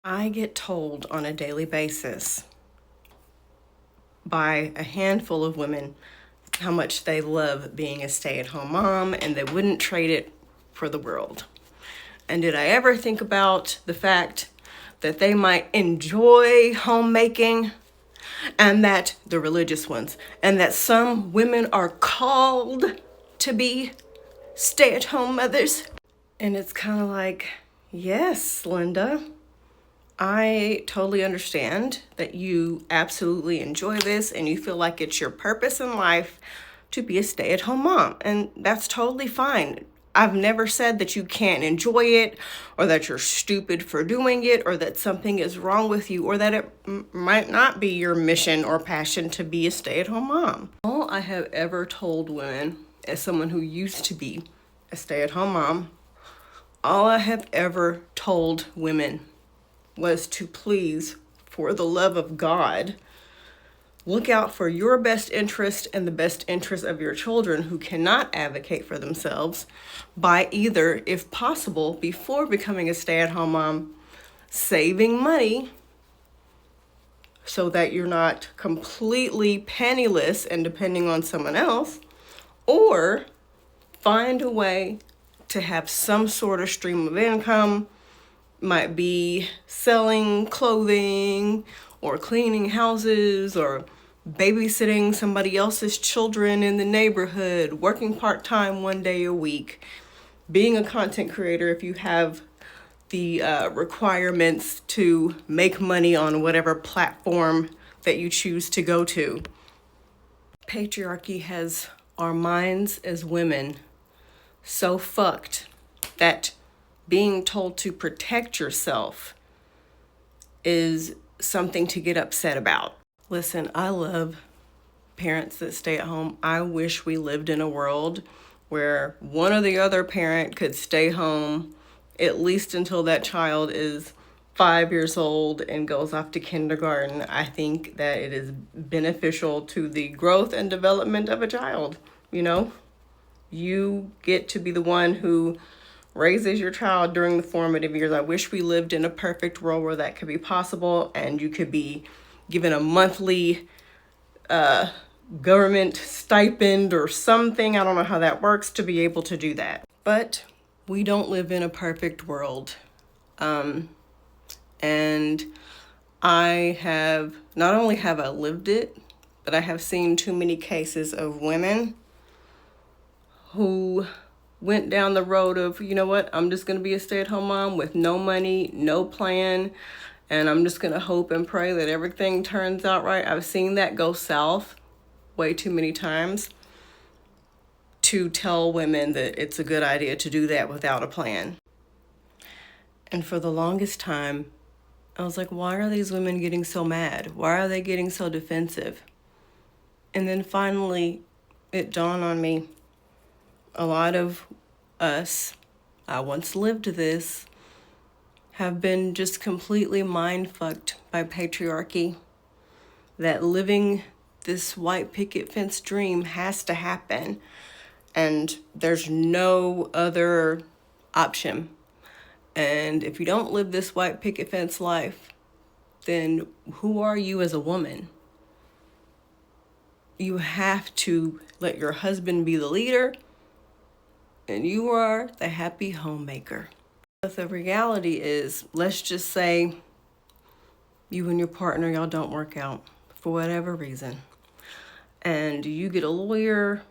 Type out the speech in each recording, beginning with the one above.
I get told on a daily basis by a handful of women how much they love being a stay-at-home mom and they wouldn't trade it for the world. And did I ever think about the fact that they might enjoy homemaking, and that the religious ones, and that some women are called to be stay-at-home mothers? And it's kind of like, yes, Linda, I totally understand that you absolutely enjoy this and you feel like it's your purpose in life to be a stay-at-home mom. And that's totally fine. I've never said that you can't enjoy it, or that you're stupid for doing it, or that something is wrong with you, or that it might not be your mission or passion to be a stay-at-home mom. All I have ever told women, as someone who used to be a stay-at-home mom, all I have ever told women was to please, for the love of God, look out for your best interest and the best interest of your children who cannot advocate for themselves by either, if possible, before becoming a stay-at-home mom, saving money so that you're not completely penniless and depending on someone else, or find a way to have some sort of stream of income. Might be selling clothing or cleaning houses or babysitting somebody else's children in the neighborhood, working part-time one day a week, being a content creator if you have the requirements to make money on whatever platform that you choose to go to. Patriarchy has our minds as women so fucked that being told to protect yourself is something to get upset about. Listen, I love parents that stay at home. I wish we lived in a world where one or the other parent could stay home at least until that child is 5 years old and goes off to kindergarten. I think that it is beneficial to the growth and development of a child. You know, you get to be the one who raises your child during the formative years. I wish we lived in a perfect world where that could be possible and you could be given a monthly government stipend or something. I don't know how that works to be able to do that. But we don't live in a perfect world. And I have, not only have I lived it, but I have seen too many cases of women who went down the road of, you know what, I'm just going to be a stay-at-home mom with no money, no plan, and I'm just going to hope and pray that everything turns out right. I've seen that go south way too many times to tell women that it's a good idea to do that without a plan. And for the longest time, I was like, why are these women getting so mad? Why are they getting so defensive? And then finally, it dawned on me. A lot of us, I once lived this, have been just completely mind-fucked by patriarchy. That living this white picket fence dream has to happen. And there's no other option. And if you don't live this white picket fence life, then who are you as a woman? You have to let your husband be the leader, and you are the happy homemaker. But the reality is, let's just say you and your partner, y'all don't work out for whatever reason. And you get a lawyer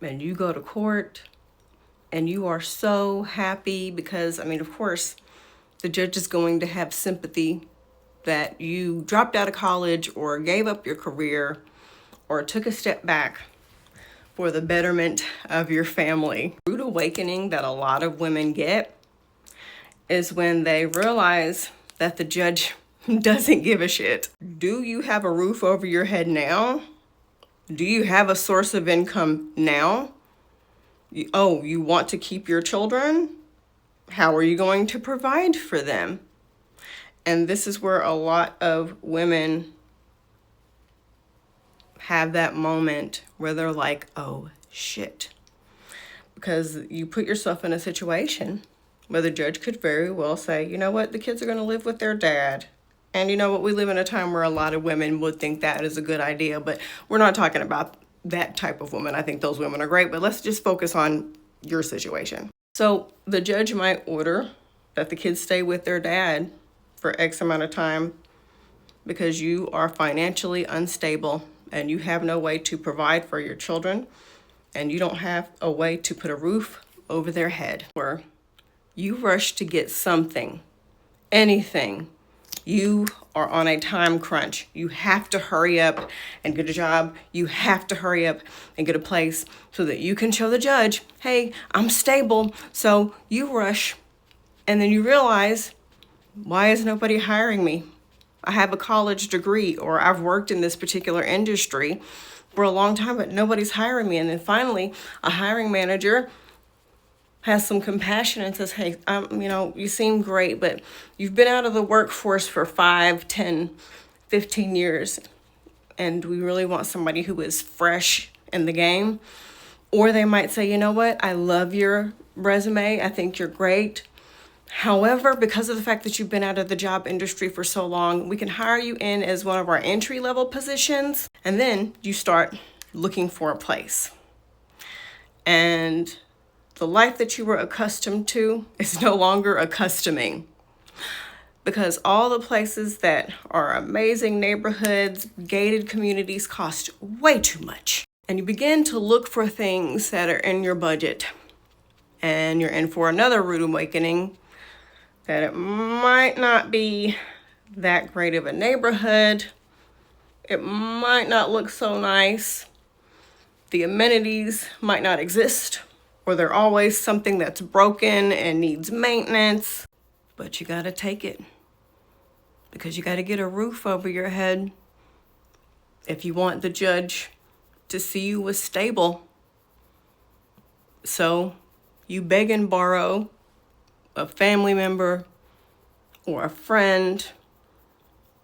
and you go to court and you are so happy because, I mean, of course, the judge is going to have sympathy that you dropped out of college or gave up your career or took a step back for the betterment of your family. The rude awakening that a lot of women get is when they realize that the judge doesn't give a shit. Do you have a roof over your head now? Do you have a source of income now? You want to keep your children? How are you going to provide for them? And this is where a lot of women have that moment where they're like, oh shit. Because you put yourself in a situation where the judge could very well say, you know what, the kids are going to live with their dad. And you know what, we live in a time where a lot of women would think that is a good idea, but we're not talking about that type of woman. I think those women are great, but let's just focus on your situation. So the judge might order that the kids stay with their dad for X amount of time because you are financially unstable and you have no way to provide for your children and you don't have a way to put a roof over their head. Or you rush to get something, anything. You are on a time crunch. You have to hurry up and get a job. You have to hurry up and get a place so that you can show the judge, hey, I'm stable. So you rush and then you realize, why is nobody hiring me? I have a college degree or I've worked in this particular industry for a long time, but nobody's hiring me. And then finally, a hiring manager has some compassion and says, hey, you seem great, but you've been out of the workforce for 5, 10, 15 years. And we really want somebody who is fresh in the game. Or they might say, you know what? I love your resume. I think you're great. However, because of the fact that you've been out of the job industry for so long, we can hire you in as one of our entry-level positions. And then you start looking for a place. And the life that you were accustomed to is no longer accustoming, because all the places that are amazing neighborhoods, gated communities cost way too much. And you begin to look for things that are in your budget, and you're in for another rude awakening that it might not be that great of a neighborhood. It might not look so nice. The amenities might not exist, or they're always something that's broken and needs maintenance. But you gotta take it, because you gotta get a roof over your head if you want the judge to see you as stable. So you beg and borrow a family member or a friend,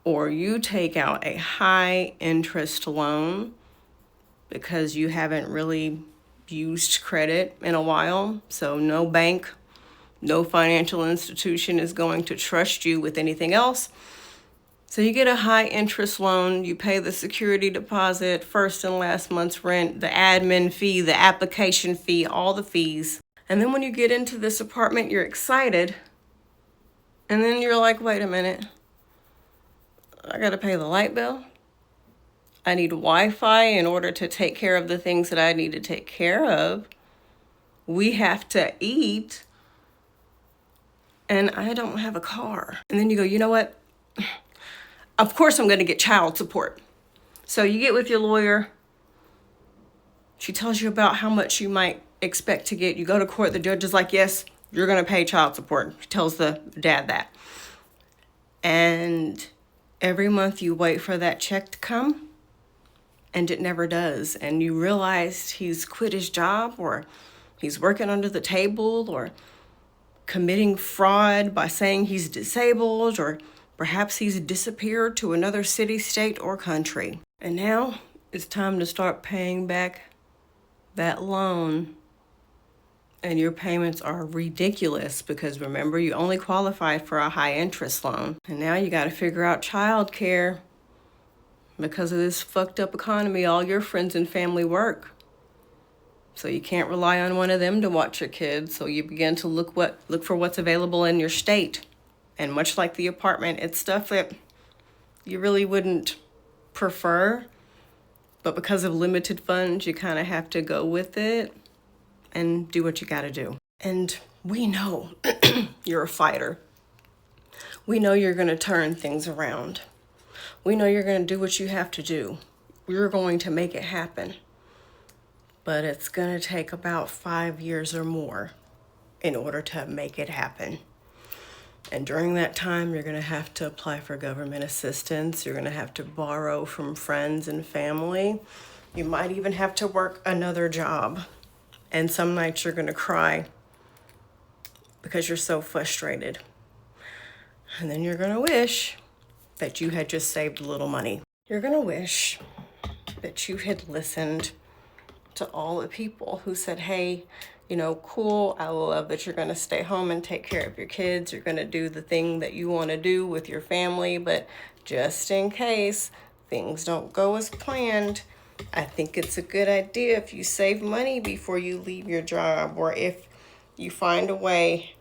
or you take out a high interest loan because you haven't really used credit in a while. So no bank, no financial institution is going to trust you with anything else. So you get a high interest loan, you pay the security deposit, first and last month's rent, the admin fee, the application fee, all the fees. And then when you get into this apartment, you're excited. And then you're like, wait a minute, I gotta pay the light bill. I need Wi-Fi in order to take care of the things that I need to take care of. We have to eat. And I don't have a car. And then you go, you know what? Of course I'm going to get child support. So you get with your lawyer. She tells you about how much you might expect to get. You go to court. The judge is like, yes, you're going to pay child support. She tells the dad that. And every month you wait for that check to come. And it never does. And you realize he's quit his job, or he's working under the table, or committing fraud by saying he's disabled, or perhaps he's disappeared to another city, state, or country. And now it's time to start paying back that loan. And your payments are ridiculous because remember, you only qualified for a high interest loan. And now you got to figure out childcare. Because of this fucked up economy, all your friends and family work. So you can't rely on one of them to watch your kids. So you begin to look for what's available in your state. And much like the apartment, it's stuff that you really wouldn't prefer. But because of limited funds, you kind of have to go with it and do what you got to do. And we know you're a fighter. We know you're going to turn things around. We know you're going to do what you have to do. You're going to make it happen. But it's going to take about 5 years or more in order to make it happen. And during that time, you're going to have to apply for government assistance. You're going to have to borrow from friends and family. You might even have to work another job. And some nights you're going to cry because you're so frustrated. And then you're going to wish that you had just saved a little money. You're going to wish that you had listened to all the people who said, hey, cool. I love that you're going to stay home and take care of your kids. You're going to do the thing that you want to do with your family, but just in case things don't go as planned, I think it's a good idea if you save money before you leave your job, or if you find a way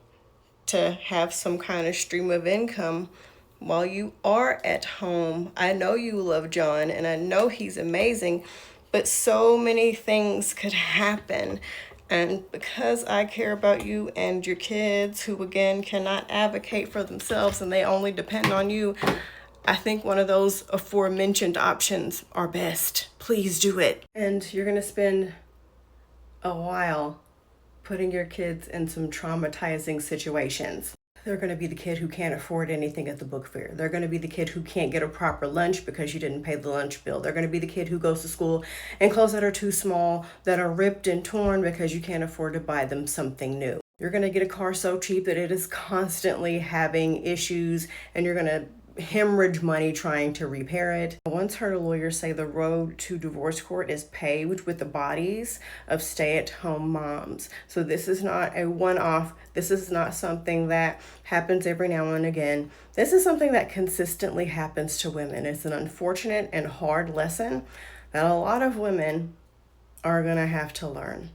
to have some kind of stream of income while you are at home. I know you love John and I know he's amazing, but so many things could happen. And because I care about you and your kids, who again cannot advocate for themselves and they only depend on you, I think one of those aforementioned options are best. Please do it. And you're going to spend a while putting your kids in some traumatizing situations. They're going to be the kid who can't afford anything at the book fair. They're going to be the kid who can't get a proper lunch because you didn't pay the lunch bill. They're going to be the kid who goes to school in clothes that are too small, that are ripped and torn because you can't afford to buy them something new. You're going to get a car so cheap that it is constantly having issues, and you're going to hemorrhage money trying to repair it. I once heard a lawyer say the road to divorce court is paved with the bodies of stay-at-home moms. So this is not a one-off. This is not something that happens every now and again. This is something that consistently happens to women. It's an unfortunate and hard lesson that a lot of women are going to have to learn.